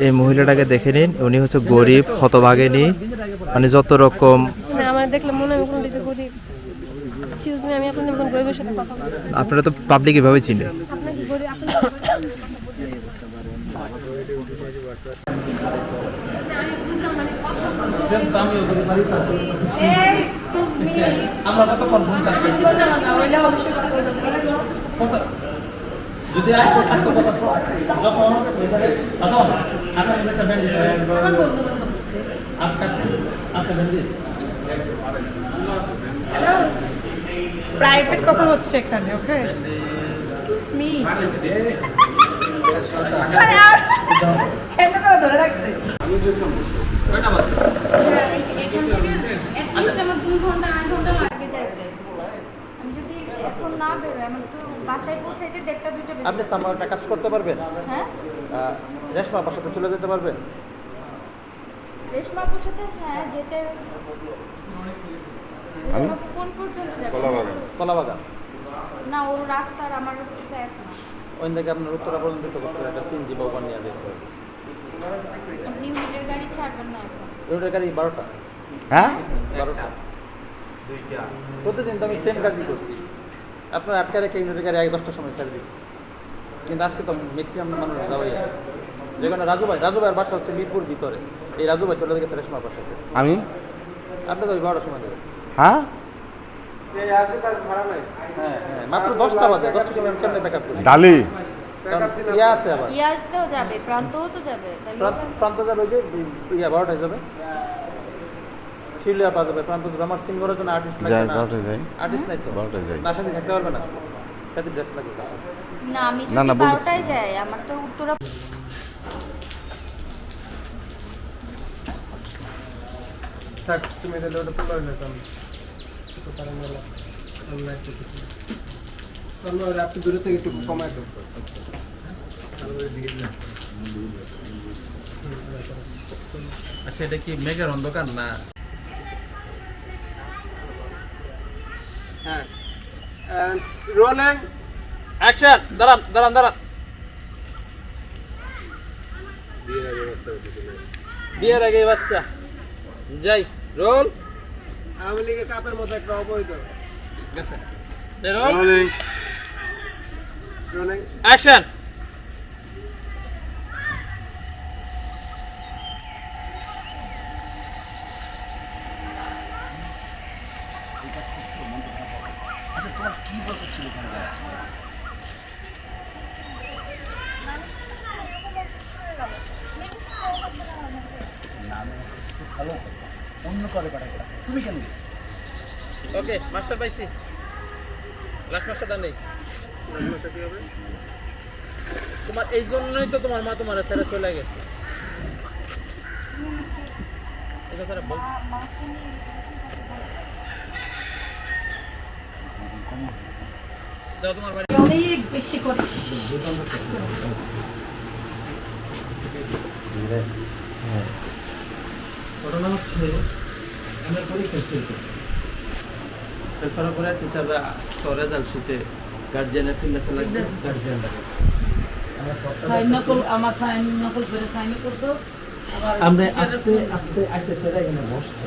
এই মহিলাটাকে দেখে নিন, উনি হচ্ছে গরিব, হতভাগিনী, মানে যত রকম। আমার দেখলে মনে হয় কোনো দিকে গরিব। এক্সকিউজ মি, আমি আপনাদের মতন গরিবের সাথে কথা বলবো। আপনারা তো পাবলিক এভাবে চিনে। আপনাকে গরিব আপনি আমি বুঝলাম না, আমি কথা বলবো। এক্সকিউজ মি, আমরা কত কনফার্ম চাচ্ছি না ওইটা অবশ্যই কথা বলবো। যদি আয় থাকতো কত যখন এখানে দাদা আপনার একটা ব্যান্ডেজ আমার বন্ধু বান্ধব আছে। আপনার আছে ব্যান্ডেজ হ্যালো, প্রাইভেট কথা হচ্ছে এখানে, ওকে? এক্সকিউজ মি, আরে আর কেন করে ধরে রাখছে? কয়টা বাজে এখান থেকে অ্যাটলিস্ট আমার 2 ঘন্টা 8 ঘন্টা লাগে যাইতে। আমি যদি এখন না বেরোই আমার তো বাসায় পৌঁছাইতে 1:30 2টা বেজে আপনি সামারটা কাজ করতে পারবেন? হ্যাঁ রেশমা আপনার সাথে চলে যেতে পারবেন? রেশমাপুর সাথে হ্যাঁ যেতে রেশমাপু কোন পর্যন্ত যাবে? কলাবাগান না ও রাস্তার আমার রাস্তাটা এক না। ওই থেকে আপনার উত্তরা পর্যন্ত তো কষ্ট একটা সিনজি বা ওখান নিয়ে যেতে হবে। আপনি ইউনিটের গাড়ি ছাড়বেন না এখন। ইউনিটের গাড়ি 12টা। হ্যাঁ 12টা প্রতিদিন তো আমি সেম কাজই করছি। আপনার আটকা রেখে ইউনিটের গাড়ি 10টার সময় ছেড়ে দিচ্ছি, কিন্তু আজকে তো ম্যাক্সিমাম মানুষ যাওয়াই আছে। যেখানে রাজু ভাইয়ের বাসা হচ্ছে মিরপুর ভিতরে। এই রাজু ভাই চলে গেছে রেশমার বাসাতে। আমি আপনি তো ওই 12টার সময় যাবেন। হ্যাঁ হ্যাঁ হ্যাঁ মাত্র 10টা বাজে। 10টার সময় আমি কেমনে ব্যাকআপ করি? ডালি কারণ ইয়া আছে আবার ইয়াতেও যাবে প্রান্তও তো যাবে তাহলে প্রান্ত যাবে ওই যে ইয়া 12টায় যাবে, শিলিয়া পাওয়া যাবে। প্রান্ত যাবে। আমার সিঙ্গরের জন্য আর্টিস্ট লাগবে না? আর্টিস্ট নাই তো? 12টায় যাই। না সাথে থাকতে পারবে না, সাথে ড্রেস লাগবে। না আমি না, যদি না, বলতেছি। 12টায় যাই আমার তো উত্তরা থাক, তুমি তাহলে ওটা পুরো নিতাম তো তারা মেলা অনলাইন করতেছি। চলো আপনি দূরে থেকে একটু কমায় দেবো। আচ্ছা এটা কি মেঘের অন্ধকার না? হ্যাঁ, রোলিং অ্যাকশন! দাঁড়ান দাঁড়ান দাঁড়ান। বিয়ের আগে বাচ্চা যাই। রোল আওয়ামী লীগের কাপের মতো একটা অবৈধ গেছে। Roll rolling action! Okay master পাইছি। লাস্ট মাস্টারটা নেই। তোমার এই জন্যই তো তোমার মা তোমার ছেড়ে চলে গেছে। এটা স্যার বল। যাও তোমার বাড়ি। অনেক বেশি করিস। ঘটনা হচ্ছে আমরা পরীক্ষা ফেল করার পরে টিচাররা রেজাল্ট শিটে গার্জিয়ানের সিগনেচার লাগবে, গার্জিয়ান লাগে। আমরা আস্তে আস্তে আসে সেটা এখানে বসছে।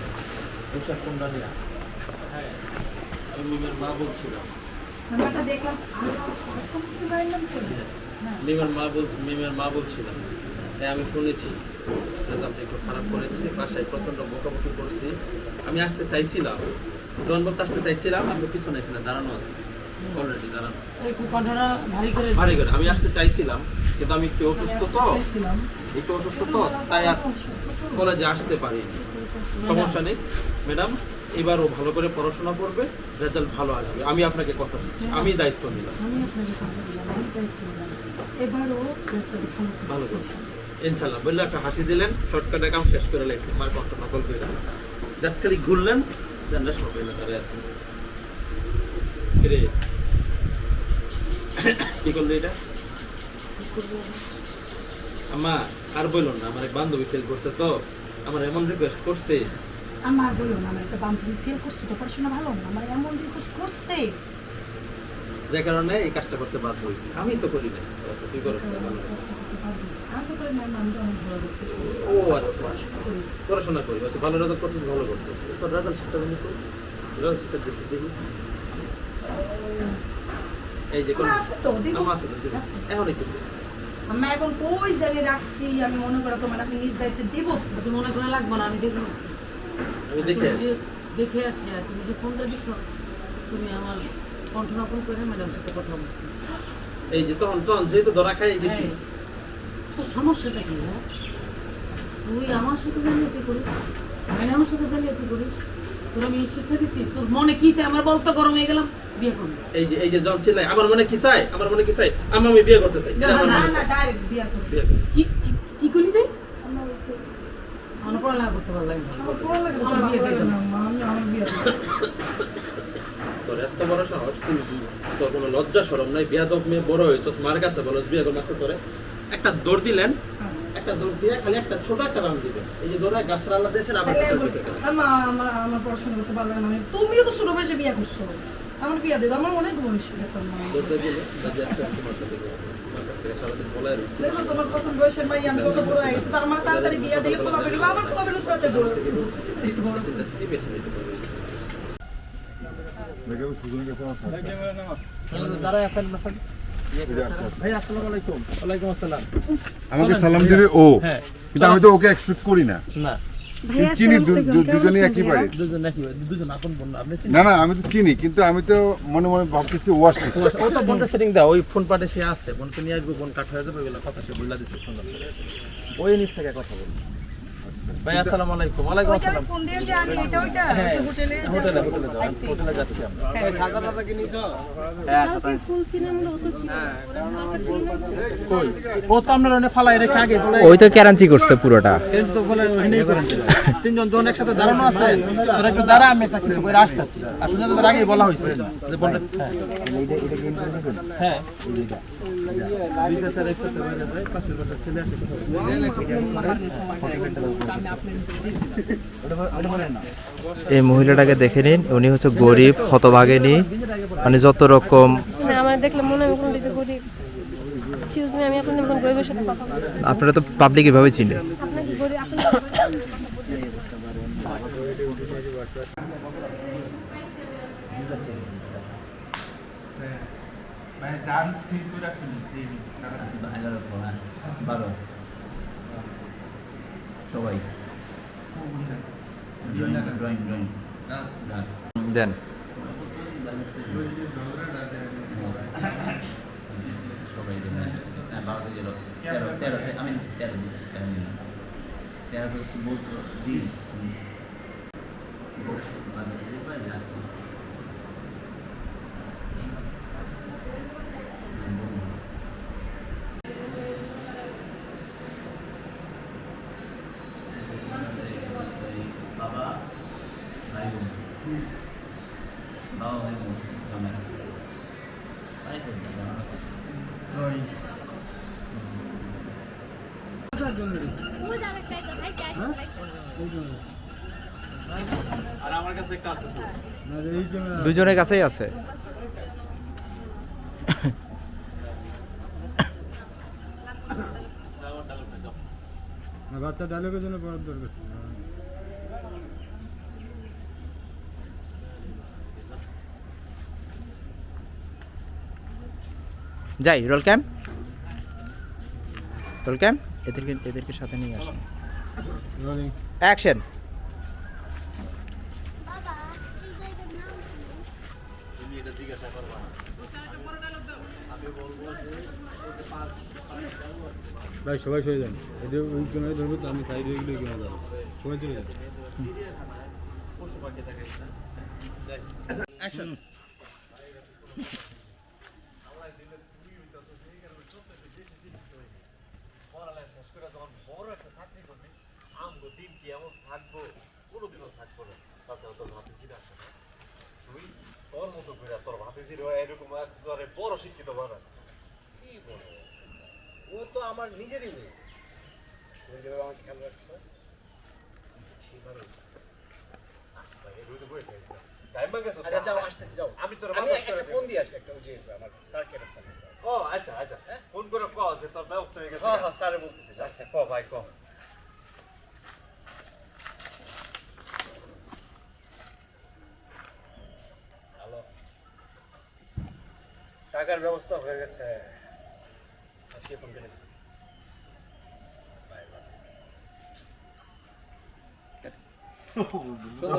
বসে কোনটা নিয়ে হ্যাঁ আমি মিমের মা বলছিলাম। নাম্বারটা দেখলাম, মিমের মা বলছিলাম। হ্যাঁ আমি শুনেছি রেজাল্ট একটু খারাপ করেছে, বাসায় প্রচণ্ড বকাবকি করছি। আমি আসতে চাইছিলাম, জন বলছে আসতে চাইছিলাম, আমি পিছনে এখানে দাঁড়ানো আছি অলরেডি দাঁড়ানো ভারী করে। আমি আসতে চাইছিলাম কিন্তু আমি একটু অসুস্থ তো তাই আর কলেজে আসতে পারিনি। সমস্যা নেই ম্যাডাম, এবারও ভালো করে পড়াশোনা করবে, রেজাল্ট ভালো আসবে। আমি আপনাকে কথা দিচ্ছি, আমি দায়িত্ব নিলাম। ভালো করছি ইনশাল্লাহ বললে একটা হাসি দিলেন, শর্টকাটে কাম শেষ করে লাগছে। মার কষ্ট নকল করে জাস্ট খালি ঘুরলেন, দেন রেস্ট করবেন। তারে আছে কি করলে এটা আম্মা? আর বলুন না, আমার এক বান্ধবী ফেল করছে তো আমার এমন রিকোয়েস্ট করছে। আমার বলুন, আমার একটা বান্ধবী ফেল করছে তো পড়াশোনা ভালো না, আমার এমন রিকোয়েস্ট করছে। যে কারণে এই কাজটা করতে বাধ্য হয়েছি। আমি তো করি না। আচ্ছা তুই করছ না, ভালো কথা। ও আচ্ছা, পড়াশোনা করি। আচ্ছা ভালো রেজাল্ট করছিস, ভালো করছিস। তোর রেজাল্ট শিটটা বন্ধ কর, রেজাল্ট শিটটা দেখি। এই যে কোন আমার আছে তো, দেখো। আমার আছে তো, দেখি। এখন একটু দে। আমি এখন কই জানি রাখছি, আমি মনে করো তোমার আমি নিজ দায়িত্বে দিব। তুমি মনে করে লাগবো না, আমি দেখে নিচ্ছি। আমি দেখে তুমি আসছি। যে দেখে আসছি, আর তুমি যে ফোনটা দিচ্ছ, তুমি আমার কণ্ঠনাপন করে ম্যাডামের সাথে কথা বলছি। এই যে তখন যেহেতু ধরা খাই গেছি, এই, তোর সমস্যাটা কি? হ্যাঁ, তুই আমার সাথে জালিয়াতি করিস, ম্যাডামের সাথে জালিয়াতি করিস। তোর আমি শিক্ষা দিচ্ছি, তোর মনে কি চাই আমার বলতো, গরম হয়ে গেলাম, বিয়ে করবি। এই যে যখন চিল্লাই আমার মনে কি চাই, আমার মনে কি চাই, আমি বিয়ে করতে চাই। এটা আমার না মনে না চাই। ডাইরেক্ট বিয়া করব। বিয়ে করতে। কি করলি তুই? আমরা বলছি আমার পড়ালেখা করতে ভালো লাগে না। আমার পড়ালেখা করতে আমার বিয়ে ভালো লাগে দিতে না, আমি আমার বিয়া করব। তোর এত বড় সাহস, তুই তোর কোনো লজ্জা শরম নাই, বিয়াদব মেয়ে বড় হয়েছিস, মার কাছে বলস বিয়ে করবো আজকে তোরে। একটা দৌড় দিলেন, একটা দৌড় দিয়ে খালি একটা ছোট একটা রাউন্ড দিবেন। এই যে দৌড়ায় গাছটা আল্লাহ দেশের আবার তাহলে একটা বলি, দিতে গেলেন। আমার পড়াশোনা করতে ভালো লাগে না। তুমিও তো ছোট বয়সে বিয়া করছো, আমার বিয়া দিও, আমার অনেক বয়স হয়ে গেছে আমার। দৌড়তে গেলে দাদি আজকে তোমার কাছে গেলো। আমার কাছ থেকে সারাদিন বলাই রয়েছে। দেখো তোমার প্রথম বয়সের মাই আমি কত বড় হয়ে গেছি, তো আমার তাড়াতাড়ি বিয়া দিলে পোলা বেরোবে, আমার পোলা বেরোতে পারছে বড় হয়েছে। মেশিনটা সিটি বেছে নিতে পারবে। আমাকে সালাম দিবে ও, কিন্তু আমি তো ওকে এক্সপেক্ট করি না। ভাইয়া চিনি আসসালামু আলাইকুম, কেমন দুজনেই আছেন একই ভাইয়া? বাড়ি। দুজন আপন বোন না, আপনি না না, আমি তো চিনি, কিন্তু আমি তো মনে মনে ভাবতেছি ও আসছে। ও তো বোনটা সেটিং দাও, ওই ফোন পাটে সে আছে, বোনকে নিয়ে আসবে, বোন কাট হয়ে যাবে, ওইগুলো কথা সে বলে দিচ্ছে সুন্দর করে। ওই নিচ থেকে কথা বল। ভাই আসসালামু আলাইকুম। ওয়ালাইকুম ওইটা আমি আসসালাম। ফোন দিয়ে যে আনি, এটা ওইটা হ্যাঁ, হোটেলে হোটেলে হোটেলে যাচ্ছি আমরা। হ্যাঁ, কালকে ফুল সিনেমার মধ্যে ও তো ছিল ওরা দরকার ছিল না কই? ও তো আমরা ওখানে ফালাই রেখে আগে ফালাই। ওই তো ক্যারাঞ্চি করছে পুরোটা। কিন্তু তো বলে ওখানেই করেন। তিনজন জন একসাথে দাঁড়ানো আছে, তোরা একটু দাঁড়া, আমি একটা কিছু করে আসতেছি। আসলে তোদের আগেই বলা হয়েছে যে বোনটা হ্যাঁ দুইটা চার একসাথে হয়ে যাবে, পাশের পাশে ছেলে আসে। এই মহিলাটাকে দেখে নিন, উনি হচ্ছে গরিব হতভাগিনী, মানে যত রকম। না আমার দেখলে মনে হয় আমি কোনো দিতে গরিব। এক্সকিউজ মি, আমি আপনাদের মতন গরিবের সাথে কথা বলবো। আপনারা তো পাবলিক এভাবে চিনে। আপনাকে গরিব আপনি সবাই ড্রয়িং দেন। সবাই বারোতে গেল, তেরোতে আমি দিচ্ছি, তেরো দিচ্ছি, তেরো নিলাম। তেরোতে হচ্ছে বলতো দিন বাবা ভাই বোন, বাবা ভাই বোন ক্যামেরা পাইছেন ড্রয়িং। আর আমার কাছে একটা আছে তো। দুজনের কাছেই আছে। বাচ্চা ডায়লগের জন্য বরাদ্দ দরকার ছিল। যাই রোল ক্যাম্প, রোল ক্যাম্প, এদেরকে সাথে নিয়ে আসেন। Rolling action. তুমি এটা জিজ্ঞাসা করবা না। আমি বলবো যে ভাই সবাই সরে যান, এটা ওই ক্যামেরা ধরবো তো আমি সাইডে এগুলো কিনে যাবো, সবাই চলে যাবে। পশু পাখি দেখাইছে। অ্যাকশন। আচ্ছা যাও আসতেছি যাও আমি তোর একটা ফোন দিয়ে আসি একটা ওই যে আমার স্যারকে ফোন ও আচ্ছা আচ্ছা ফোন করে কও যে তোর ব্যবস্থা হয়ে গেছে হ্যাঁ স্যারে বলতেছে আচ্ছা কও ভাই কও হ্যালো টাকার ব্যবস্থা হয়ে গেছে আজকে ফোন করে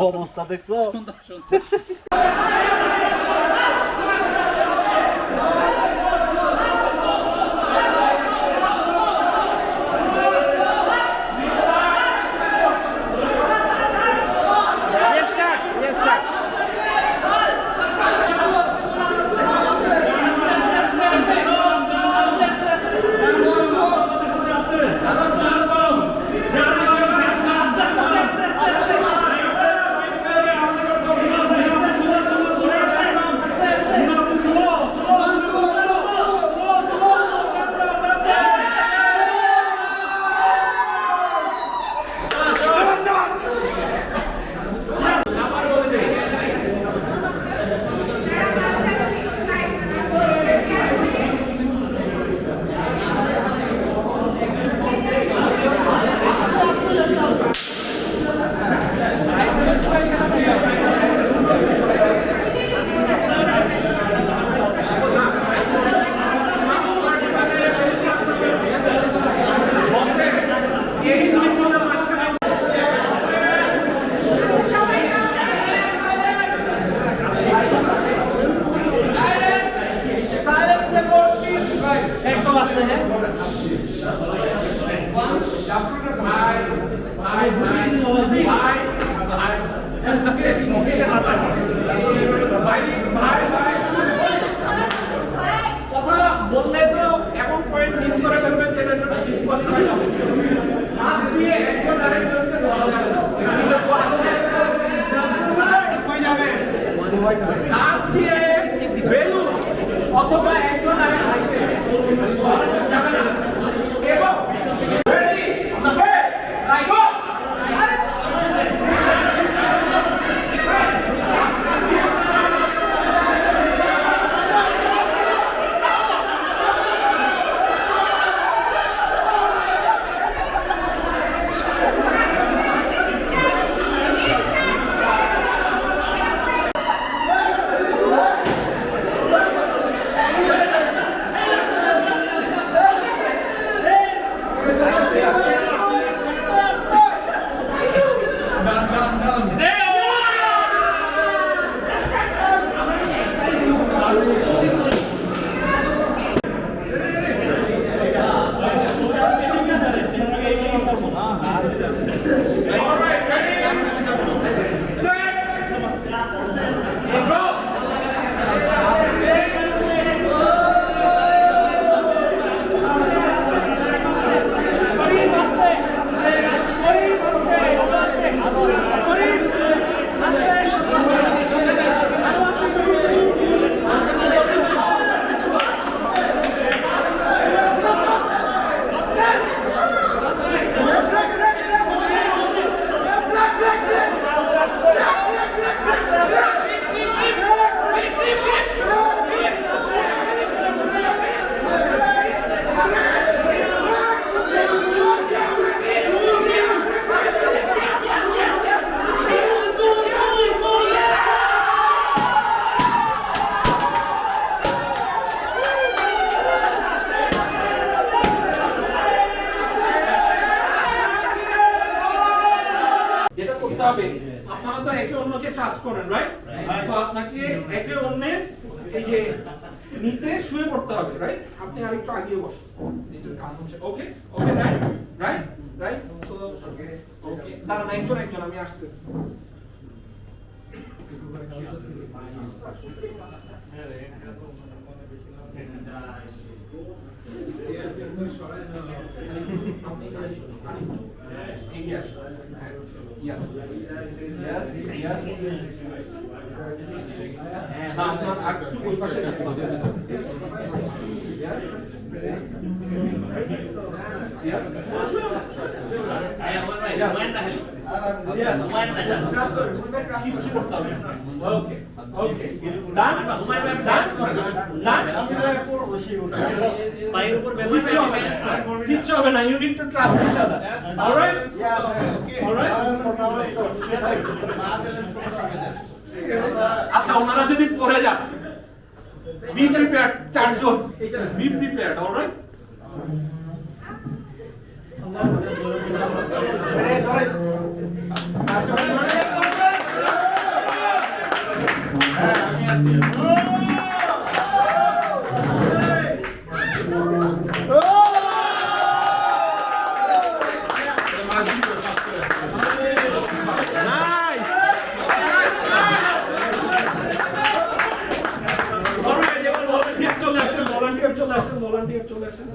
অবস্থা দেখছো বললে তো এমন পয়েন্ট মিস করে ফেলবেন যেটা ডিসকোয়ালিফাই হবে হাত দিয়ে একজন আরেকজনকে ধরা যাবে না হাত দিয়ে বেলুন অথবা একজন আরেকজনকে ধরা যাবে না এবং রেডি সেট গো হবে আপনারা তো একে অন্যকে ট্রাস্ট করেন রাইট সো আপনাকে একে অন্যের এই যে নিতে শুয়ে পড়তে হবে রাইট আপনি আরেকটু আগিয়ে বসুন এইটার কাজ হচ্ছে okay okay right right right so okay দাঁড়ান একজন একজন আমি আসতেছি Yes. Yes. Yes. Yes. Yes. Yes. কিচ্ছু করতে হবে না। Okay, okay. Done? Done? কিচ্ছু হবে না। You need to trust each other. All right? All right? আচ্ছা, ওনারা যদি পড়ে যান, be prepared, চারজন, be prepared, all right? Volunteer চলে আসেন।